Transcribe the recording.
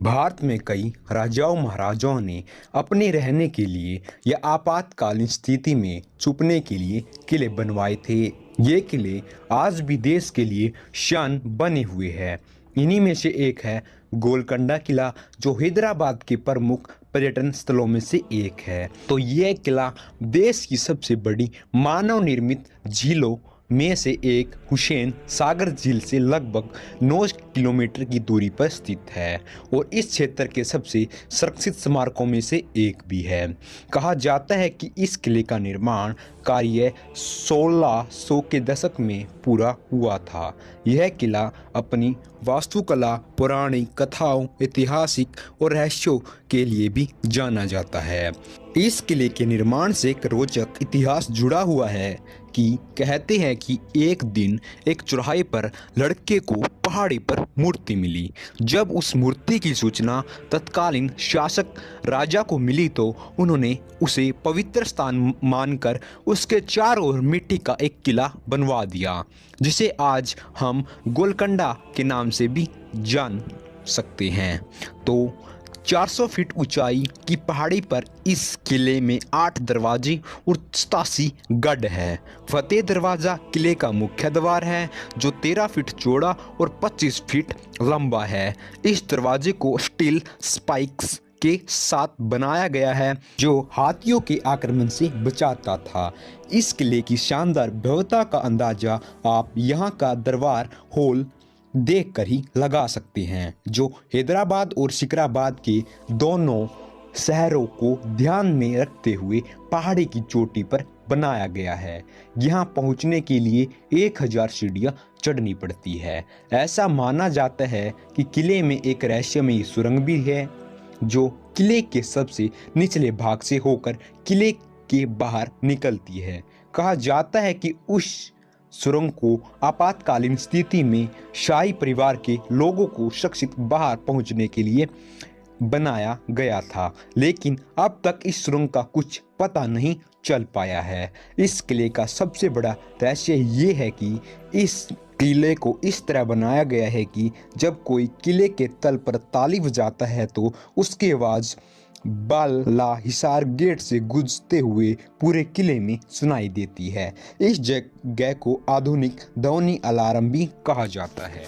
भारत में कई राजाओं महाराजाओं ने अपने रहने के लिए या आपातकालीन स्थिति में छुपने के लिए किले बनवाए थे। ये किले आज भी देश के लिए शान बने हुए हैं। इन्हीं में से एक है गोलकोंडा किला, जो हैदराबाद के प्रमुख पर्यटन स्थलों में से एक है। तो यह किला देश की सबसे बड़ी मानव निर्मित झीलों में से एक हुसैन सागर झील से लगभग 9 किलोमीटर की दूरी पर स्थित है और इस क्षेत्र के सबसे सुरक्षित स्मारकों में से एक भी है। कहा जाता है कि इस किले का निर्माण कार्य 1600 के दशक में पूरा हुआ था। यह किला अपनी वास्तुकला, पौराणिक कथाओं, ऐतिहासिक और रहस्यों के लिए भी जाना जाता है। इस किले के निर्माण से एक रोचक इतिहास जुड़ा हुआ है कि कहते हैं कि एक दिन एक चौराहे पर लड़के को पहाड़ी पर मूर्ति मिली। जब उस मूर्ति की सूचना तत्कालीन शासक राजा को मिली तो उन्होंने उसे पवित्र स्थान मानकर उसके चारों ओर मिट्टी का एक किला बनवा दिया, जिसे आज हम गोलकोंडा के नाम से भी जान सकते हैं। तो 400 फीट ऊंचाई की पहाड़ी पर इस किले में 8 दरवाजे और 87 गढ़ है। फतेह दरवाज़ा किले का मुख्य द्वार है, जो 13 फीट चौड़ा और 25 फीट लंबा है। इस दरवाजे को स्टील स्पाइक्स के साथ बनाया गया है, जो हाथियों के आक्रमण से बचाता था। इस किले की शानदार भव्यता का अंदाजा आप यहाँ का दरबार हॉल देखकर ही लगा सकते हैं, जो हैदराबाद और सिकंदराबाद के दोनों शहरों को ध्यान में रखते हुए पहाड़ी की चोटी पर बनाया गया है। यहाँ पहुँचने के लिए 1000 सीढ़ियाँ चढ़नी पड़ती है। ऐसा माना जाता है कि किले में एक रहस्यमयी सुरंग भी है, जो किले के सबसे निचले भाग से होकर किले के बाहर निकलती है। कहा जाता है कि उस सुरंग को आपातकालीन स्थिति में शाही परिवार के लोगों को सुरक्षित बाहर पहुंचने के लिए बनाया गया था, लेकिन अब तक इस सुरंग का कुछ पता नहीं चल पाया है। इस किले का सबसे बड़ा रहस्य ये है कि इस किले को इस तरह बनाया गया है कि जब कोई किले के तल पर ताली बजाता है तो उसकी आवाज़ बाला हिसार गेट से गुजरते हुए पूरे किले में सुनाई देती है। इस जगह को आधुनिक ध्वनि अलार्म भी कहा जाता है।